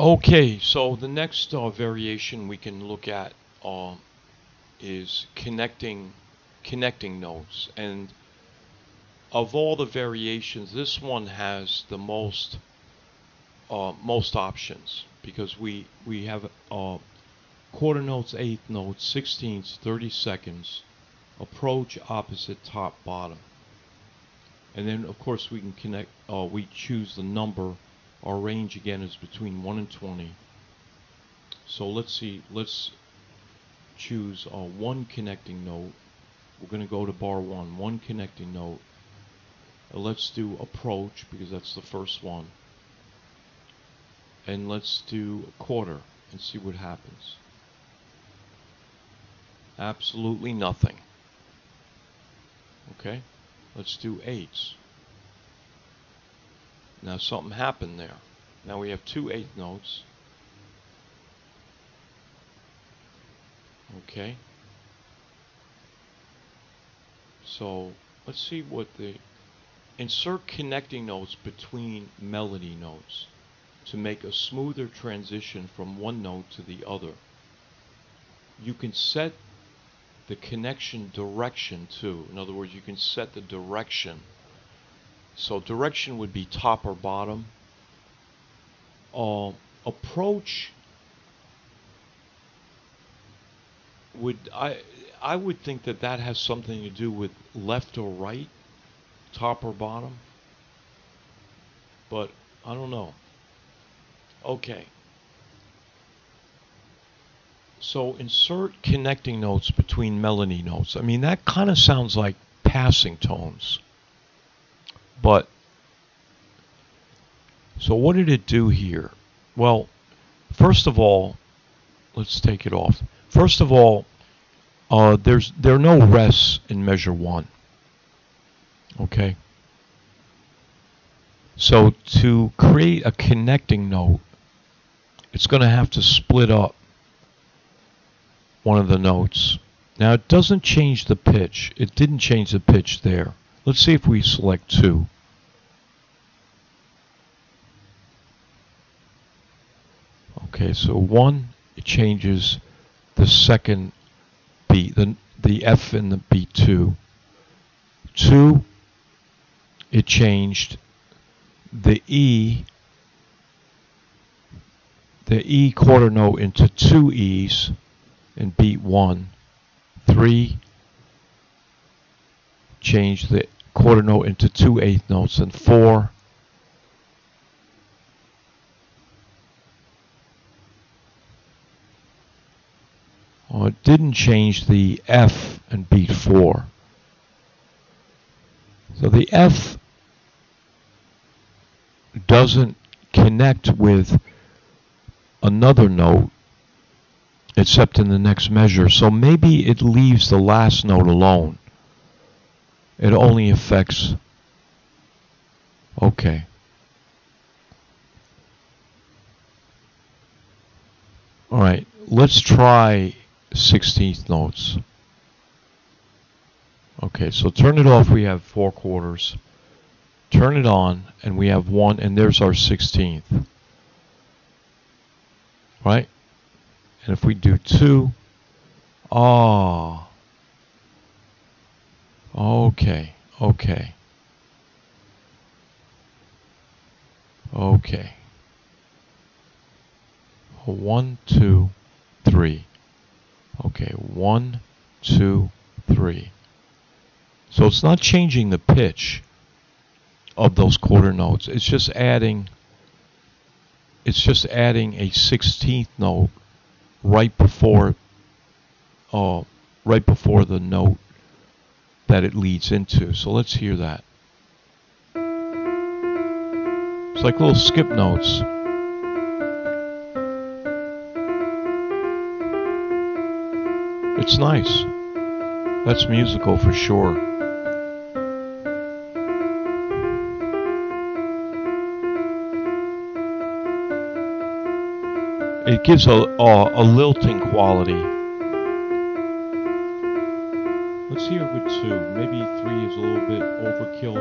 Okay, so the next variation we can look at is connecting notes, and of all the variations, this one has the most options, because we have quarter notes, eighth notes, sixteenths, 32nds, approach, opposite, top, bottom, and then of course we can connect. We choose the number. Our range again is between 1 and 20. So let's see. Let's choose one connecting note. We're going to go to bar 1. One connecting note. Let's do approach because that's the first one. And let's do a quarter and see what happens. Absolutely nothing. Okay. Let's do eighths. Now something happened there. Now we have two eighth notes. Okay. So let's see what the insert connecting notes between melody notes to make a smoother transition from one note to the other. You can set the connection direction too. In other words, you can set the direction. So direction would be top or bottom. Approach would I would think that has something to do with left or right, top or bottom. But I don't know. Okay. So insert connecting notes between melody notes. I mean, that kind of sounds like passing tones. But, so what did it do here? Well, first of all, let's take it off. First of all, there are no rests in measure 1. Okay? So to create a connecting note, it's going to have to split up one of the notes. Now it doesn't change the pitch. It didn't change the pitch there. Let's see if we select 2. Okay, so 1, it changes the second beat, the F in the beat 2. 2, it changed the E quarter note into 2 E's in beat 1. 3, change the quarter note into 2 eighth notes, and 4, it didn't change the F in beat 4. So the F doesn't connect with another note except in the next measure. So maybe it leaves the last note alone. It only affects. Okay. All right, let's try 16th notes. Okay, so turn it off, we have 4 quarters. Turn it on, and we have 1, and there's our 16th. Right? And if we do 2, okay, okay. Okay. 1, 2, 3. Okay, 1, 2, 3. So it's not changing the pitch of those quarter notes. It's just adding a 16th note right before the note that it leads into. So let's hear that. It's like little skip notes. It's nice. That's musical for sure. It gives a lilting quality. Let's hear it with 2. Maybe 3 is a little bit overkill.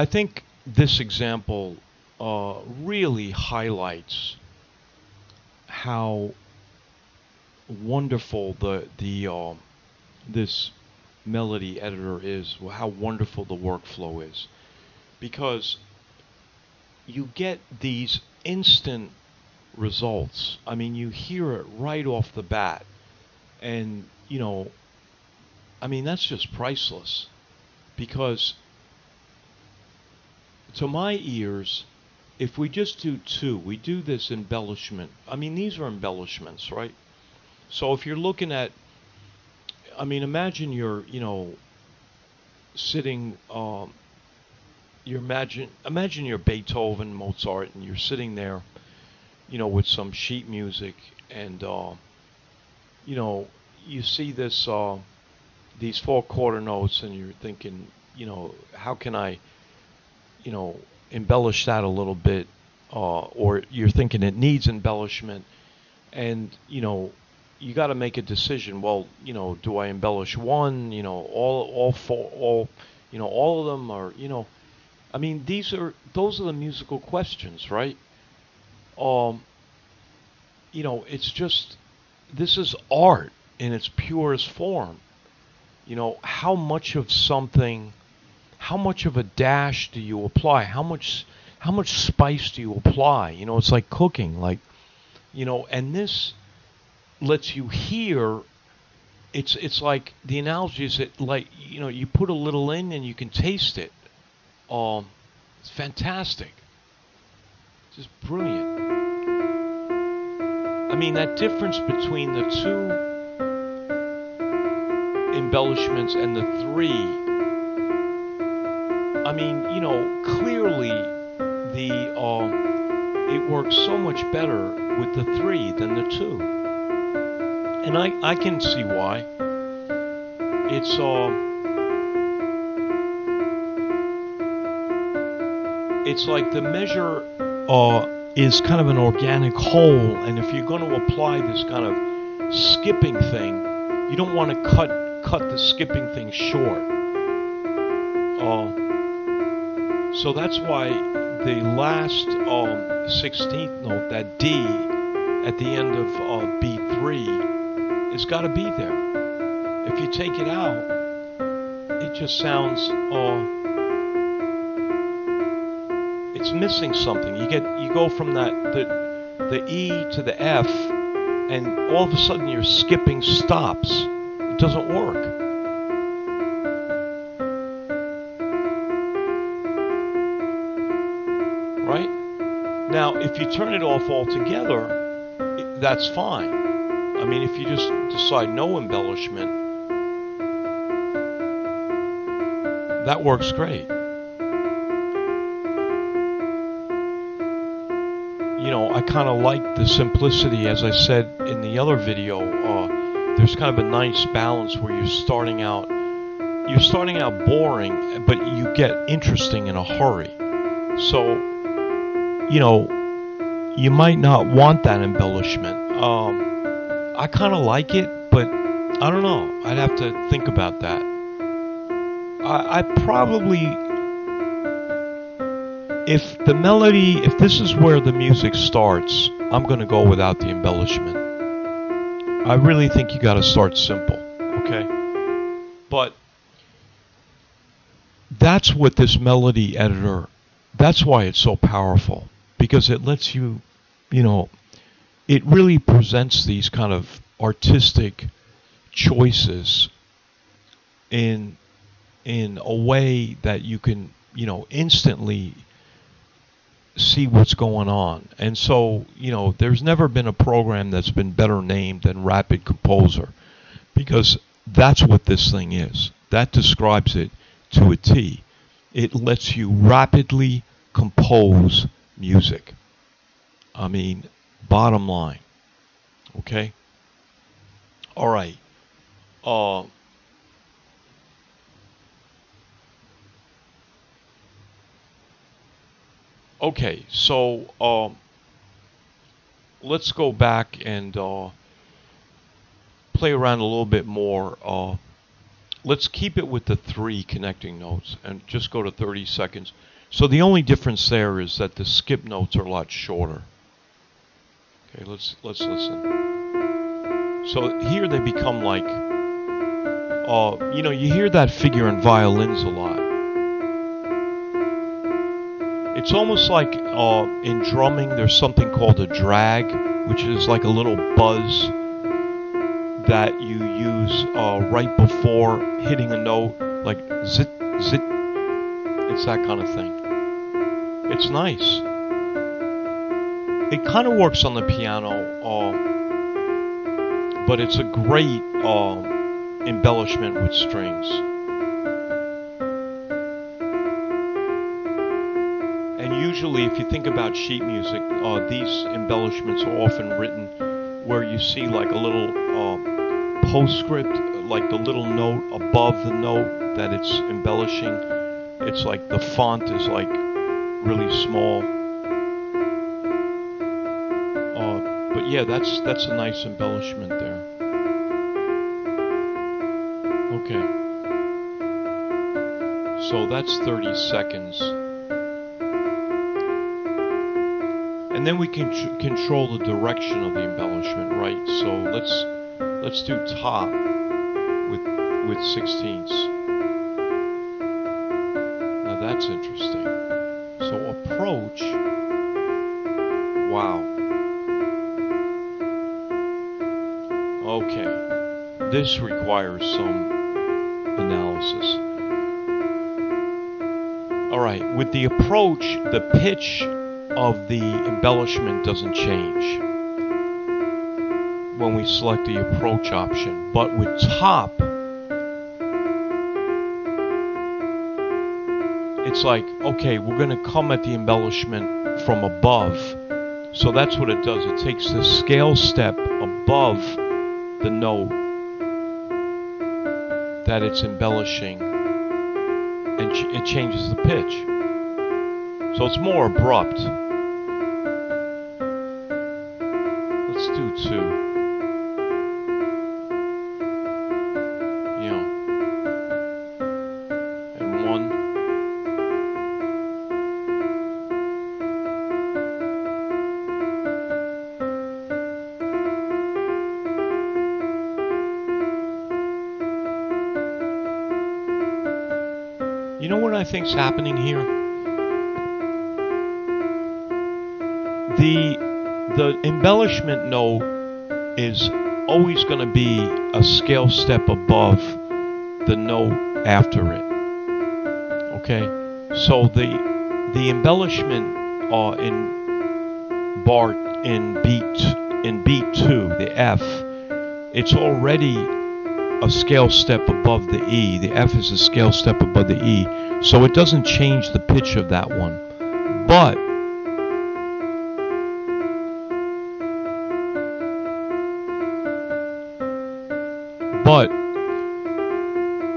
I think this example really highlights how wonderful this melody editor is, how wonderful the workflow is, because you get these instant results. I mean, you hear it right off the bat, and I mean, that's just priceless, because to my ears, if we just do two, we do this embellishment. I mean, these are embellishments, right? So if you're looking at, I mean, imagine you're, sitting, imagine you're Beethoven, Mozart, and you're sitting there, with some sheet music, and, you see this, these 4/4 notes, and you're thinking, how can I, embellish that a little bit, or you're thinking it needs embellishment, and, you got to make a decision. Well, do I embellish one, all four, all of them, or, I mean, those are the musical questions, right? It's just, this is art in its purest form. How much of something, how much of a dash do you apply? How much spice do you apply? It's like cooking, and this lets you hear. It's like, the analogy is that, like, you put a little in and you can taste it. It's fantastic. Just brilliant. I mean, that difference between the two embellishments and the three, I mean, clearly it works so much better with the three than the two. And I can see why. It's like the measure is kind of an organic whole, and if you're going to apply this kind of skipping thing, you don't want to cut the skipping thing short. So that's why the last 16th note, that D at the end of B3, has got to be there. If you take it out, it just sounds, it's missing something. You go from the E to the F, and all of a sudden your skipping stops. It doesn't work. Right? Now, if you turn it off altogether, that's fine. I mean, if you just decide no embellishment, that works great. I kind of like the simplicity, as I said in the other video. There's kind of a nice balance where you're starting out boring, but you get interesting in a hurry. So, you might not want that embellishment. I kind of like it, but I don't know. I'd have to think about that. I probably, if this is where the music starts, I'm going to go without the embellishment. I really think you got to start simple, okay? But that's what this melody editor, that's why it's so powerful, because it lets you, it really presents these kind of artistic choices in a way that you can, instantly see what's going on. And so, there's never been a program that's been better named than RapidComposer, because that's what this thing is. That describes it to a T. It lets you rapidly compose music. I mean, bottom line. Okay? All right. Okay, so let's go back and play around a little bit more. Let's keep it with the 3 connecting notes and just go to 30 seconds. So the only difference there is that the skip notes are a lot shorter. Okay, let's listen. So here they become like, you know, you hear that figure in violins a lot. It's almost like in drumming there's something called a drag, which is like a little buzz that you use right before hitting a note, like zit, zit. It's that kind of thing. It's nice. It kind of works on the piano, but it's a great embellishment with strings. And usually, if you think about sheet music, these embellishments are often written where you see like a little postscript, like the little note above the note that it's embellishing. It's like the font is like really small. But yeah, that's a nice embellishment there. Okay. So that's 30 seconds. And then we can control the direction of the embellishment, right? So let's do top with 16ths. Now that's interesting. So approach. Wow. Okay. This requires some analysis. All right. With the approach, the pitch of the embellishment doesn't change when we select the approach option. But with top, it's like, okay, we're going to come at the embellishment from above. So that's what it does. It takes the scale step above the note that it's embellishing, and it changes the pitch. So it's more abrupt. Let's do 2. You know, and 1. You know what I think's happening here? The embellishment note is always going to be a scale step above the note after it. Okay, so the embellishment in beat 2, the F, it's already a scale step above the E. The F is a scale step above the E, so it doesn't change the pitch of that one. But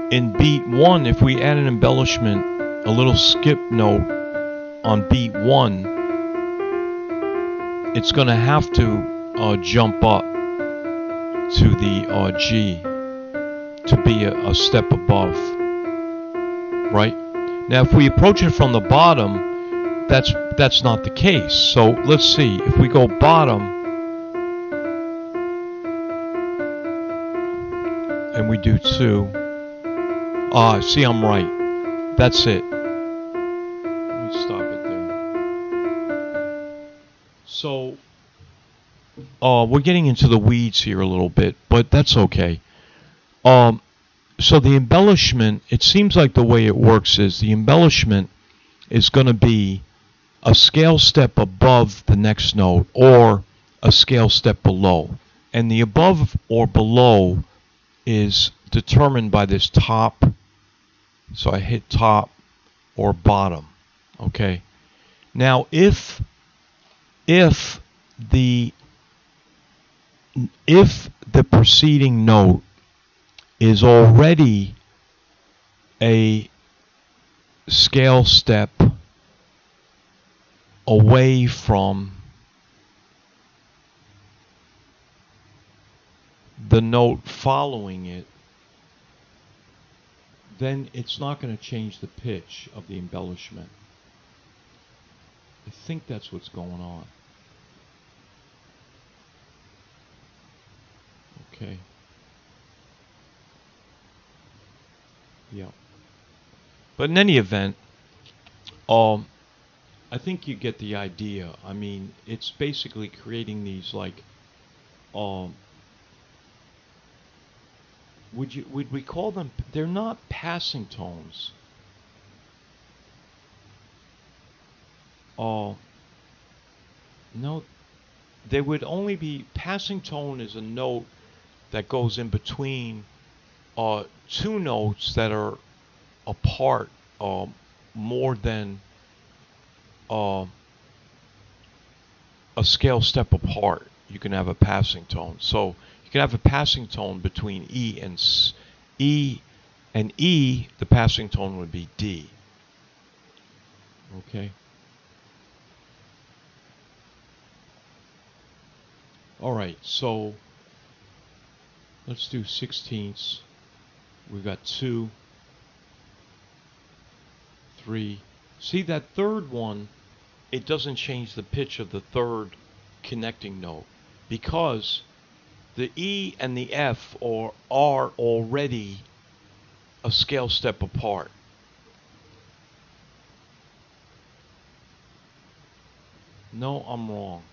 in beat 1, if we add an embellishment, a little skip note on beat 1, it's going to have to jump up to the G to be a step above, right? Now, if we approach it from the bottom, that's not the case. So let's see. If we go bottom and we do 2. See, I'm right. That's it. Let me stop it there. So, we're getting into the weeds here a little bit, but that's okay. So the embellishment, it seems like the way it works is the embellishment is going to be a scale step above the next note or a scale step below. And the above or below is determined by this top. So I hit top or bottom. Okay. Now if the preceding note is already a scale step away from the note following it, then it's not going to change the pitch of the embellishment. Okay, so let's see. If we go bottom, and we do 2, see, I'm right. That's it. Let me stop it there. So, we're getting into the weeds here a little bit, but that's okay. So the embellishment, it seems like the way it works is the embellishment is going to be a scale step above the next note or a scale step below. And the above or below is determined by this top. So I hit top or bottom. Okay. Now if the preceding note is already a scale step away from the note following it, then it's not going to change the pitch of the embellishment. I think that's what's going on. Okay. Yeah. But in any event, I think you get the idea. I mean, it's basically creating these like, um, would we call them? They're not passing tones. No, they would only be passing tone is a note that goes in between two notes that are apart more than uh, a scale step apart. You can have a passing tone. So you can have a passing tone between E and E, and E. The passing tone would be D. Okay. All right. So let's do 16ths. We've got 2, 3. See that third one? It doesn't change the pitch of the third connecting note because the E and the F are already a scale step apart. No, I'm wrong.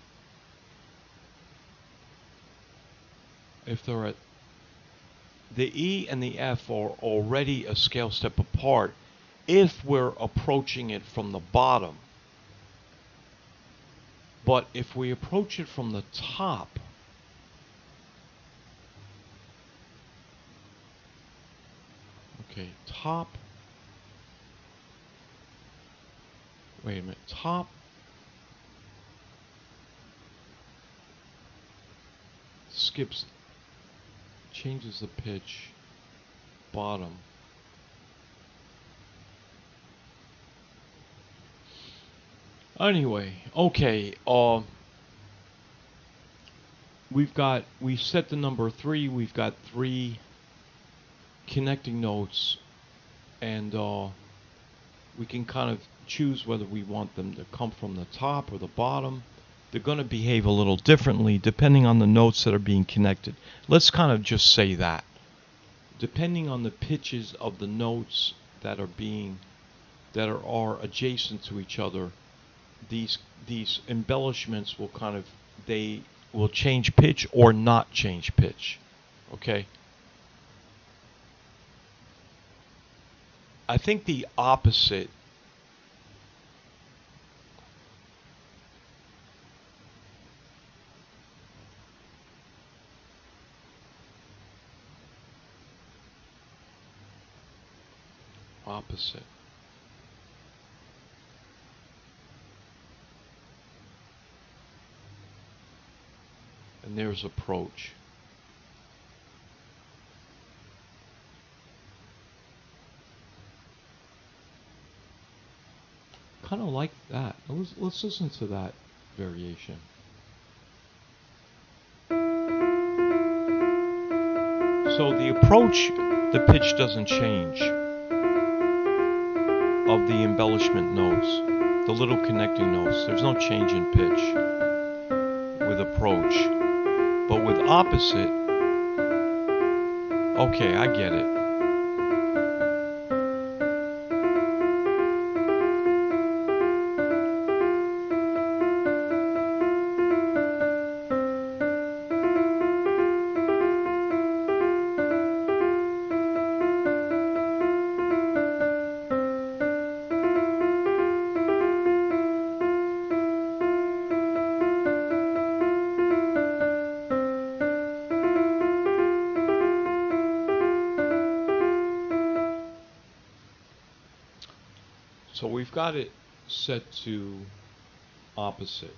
If they're at the E and the F are already a scale step apart if we're approaching it from the bottom. But if we approach it from the top, okay, top, wait a minute, top, skips, changes the pitch, bottom. Anyway, okay, we set the number 3, we've got 3 connecting notes, and we can kind of choose whether we want them to come from the top or the bottom. They're going to behave a little differently depending on the notes that are being connected. Let's kind of just say that. Depending on the pitches of the notes that are adjacent to each other, these embellishments will they will change pitch or not change pitch. Okay? I think the opposite and there's approach. Kind of like that. Let's listen to that variation. So the approach, the pitch doesn't change of the embellishment notes, the little connecting notes. There's no change in pitch with approach. But with opposite, okay, I get it. So we've got it set to opposite.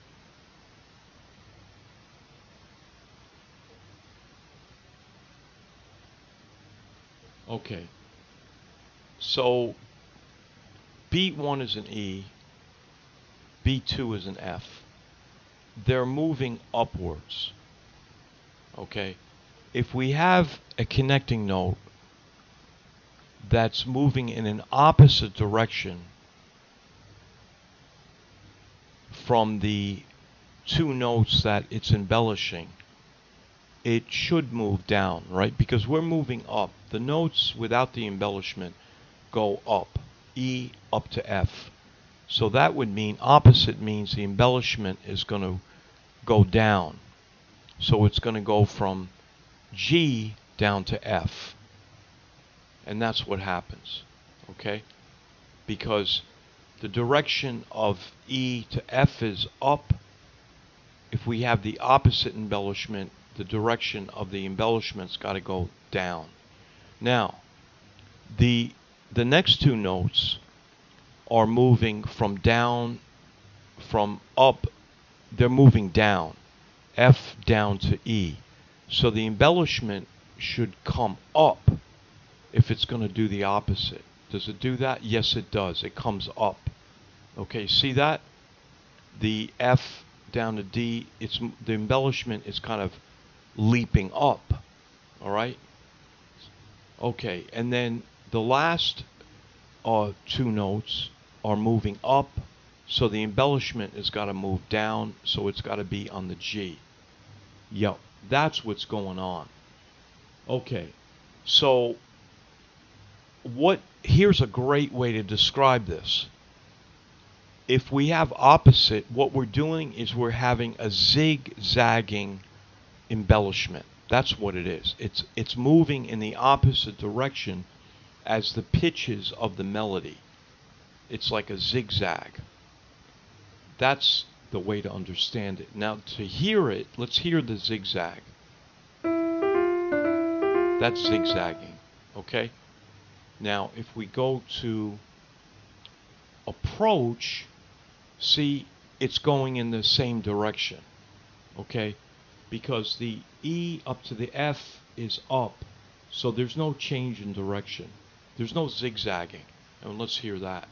Okay. So beat 1 is an E, beat 2 is an F. They're moving upwards. Okay. If we have a connecting note that's moving in an opposite direction from the two notes that it's embellishing, it should move down, right? Because we're moving up. The notes without the embellishment go up, E up to F. So that would mean, opposite means the embellishment is going to go down. So it's going to go from G down to F. And that's what happens, okay? Because the direction of E to F is up. If we have the opposite embellishment, the direction of the embellishment's got to go down. Now, the next two notes are moving from down, from up, they're moving down, F down to E. So the embellishment should come up if it's going to do the opposite. Does it do that? Yes, it does. It comes up. Okay, see that? The F down to D, the embellishment is kind of leaping up. All right? Okay, and then the last two notes are moving up, so the embellishment has got to move down, so it's got to be on the G. Yep, that's what's going on. Okay, so here's a great way to describe this. If we have opposite, what we're doing is we're having a zigzagging embellishment. That's what it is. It's moving in the opposite direction as the pitches of the melody. It's like a zigzag. That's the way to understand it. Now to hear it, let's hear the zigzag. That's zigzagging, okay? Now if we go to approach, see, it's going in the same direction, okay? Because the E up to the F is up, so there's no change in direction. There's no zigzagging. And let's hear that.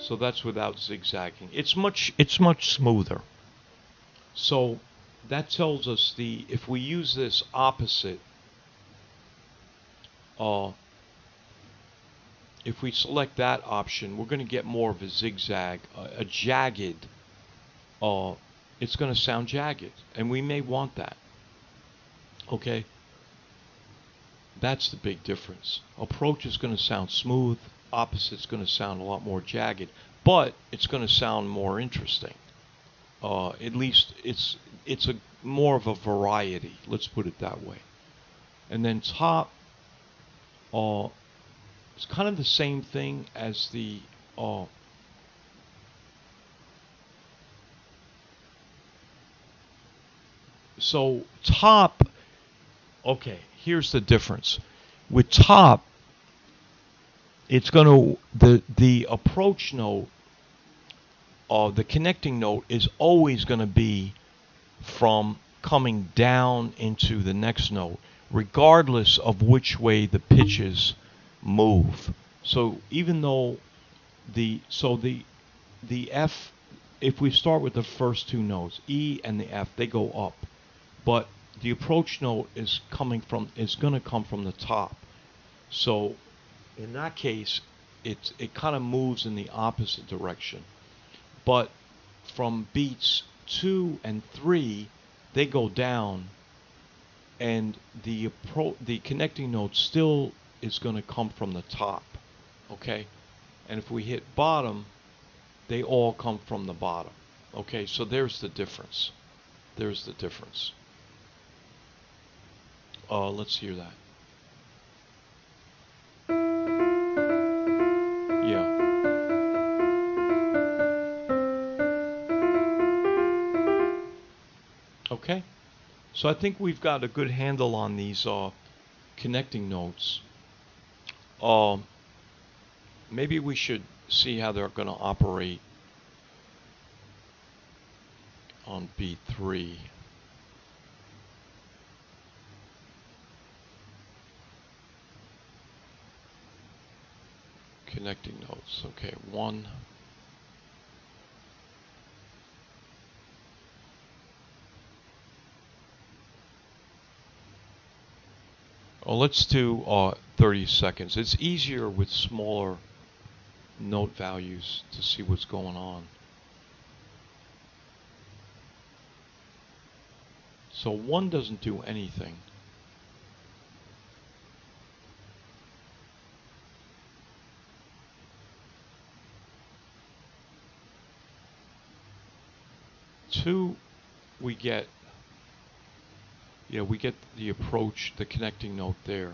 So that's without zigzagging. It's much smoother. So that tells us if we use this opposite, if we select that option, we're going to get more of a zigzag, a jagged. It's going to sound jagged, and we may want that. Okay, that's the big difference. Approach is going to sound smooth. Opposite's going to sound a lot more jagged, but it's going to sound more interesting. At least it's a more of a variety. Let's put it that way. And then top, it's kind of the same thing as the so top. Okay, here's the difference. With top, it's going to the approach note, the connecting note is always going to be from coming down into the next note, regardless of which way the pitches move. So even though the F, if we start with the first two notes, E and the F, they go up, but the approach note is going to come from the top. So in that case, it kind of moves in the opposite direction. But from beats 2 and 3, they go down, and the connecting note still is going to come from the top. Okay, and if we hit bottom, they all come from the bottom. Okay, so there's the difference. There's the difference. Let's hear that. Yeah. Okay, so I think we've got a good handle on these connecting notes. Maybe we should see how they're going to operate on beat 3. Connecting notes. Okay, 1. Well, let's do 30 seconds. It's easier with smaller note values to see what's going on. So 1 doesn't do anything. Two, we get the approach, the connecting note there.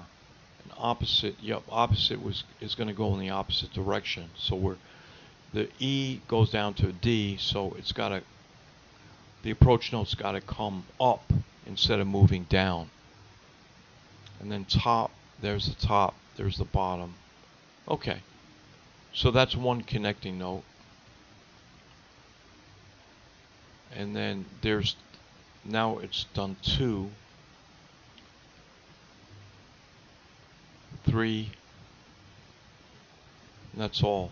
And opposite, opposite is going to go in the opposite direction. So the E goes down to a D, so the approach note's got to come up instead of moving down. And then top, there's the top, there's the bottom. Okay, so that's one connecting note. And then now it's done 2, 3, and that's all.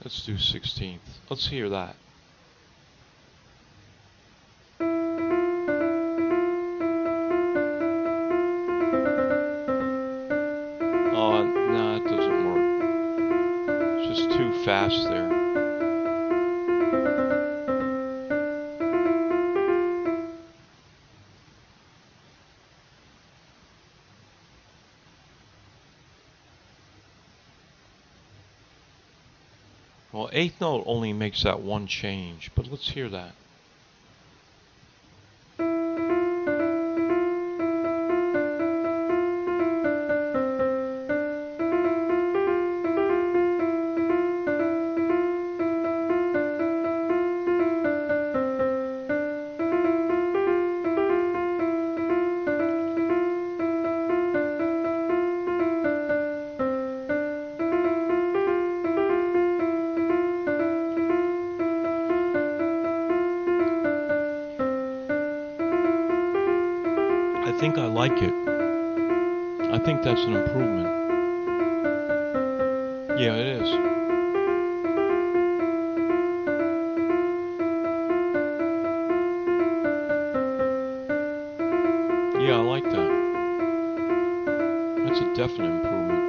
Let's do 16th. Let's hear that. No, it doesn't work. It's just too fast there. Well, 8th note only makes that one change, but let's hear that. I think I like it. I think that's an improvement. Yeah, it is. Yeah, I like that. That's a definite improvement.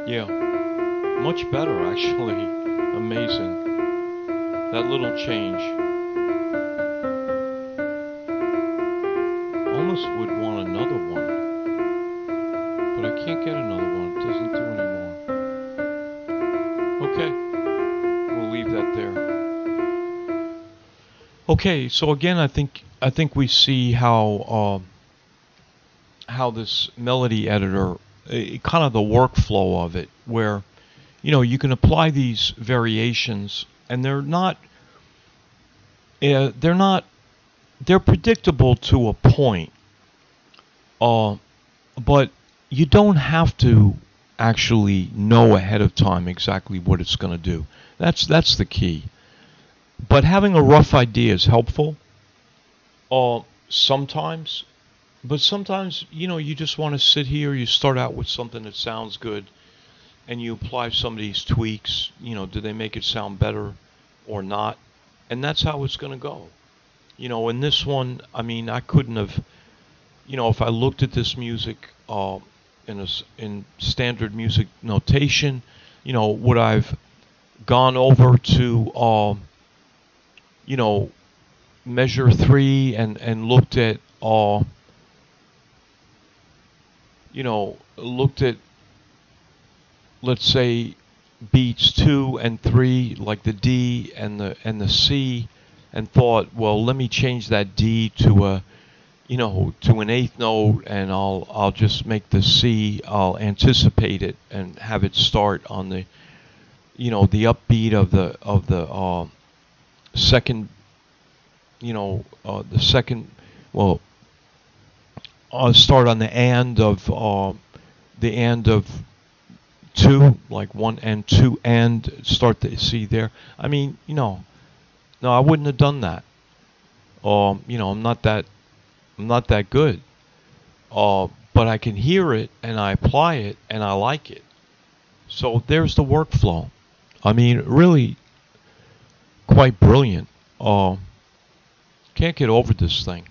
Yeah, much better actually. Amazing. That little change. Almost would want another one, but I can't get another one. It doesn't do anymore. Okay, we'll leave that there. Okay, so again, I think we see how this melody editor, kind of the workflow of it, where you can apply these variations, and they're predictable to a point. But you don't have to actually know ahead of time exactly what it's going to do. That's the key. But having a rough idea is helpful. Sometimes, but sometimes you just want to sit here. You start out with something that sounds good, and you apply some of these tweaks. Do they make it sound better or not? And that's how it's going to go. In this one, I mean, I couldn't have. If I looked at this music in standard music notation, would I've gone over to measure 3 and looked at let's say beats 2 and 3, like the D and the C, and thought, well, let me change that D to an 8th note, and I'll just make the C, I'll anticipate it and have it start on the the upbeat of the second, the second, well, I'll start on the and of 2, like 1 and 2, and start the C there. I mean, no, I wouldn't have done that. I'm not that good. But I can hear it, and I apply it, and I like it. So there's the workflow. I mean, really quite brilliant. Can't get over this thing.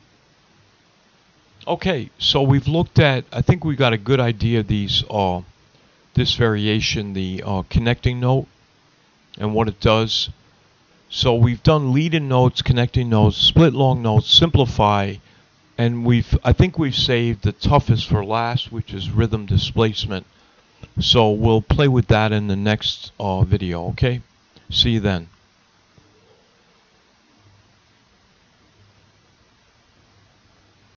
Okay, so we've looked at, I think we got a good idea of these, this variation, the connecting note, and what it does. So we've done lead-in notes, connecting notes, split long notes, simplify, and I think we've saved the toughest for last, which is rhythm displacement. So we'll play with that in the next video, okay? See you then.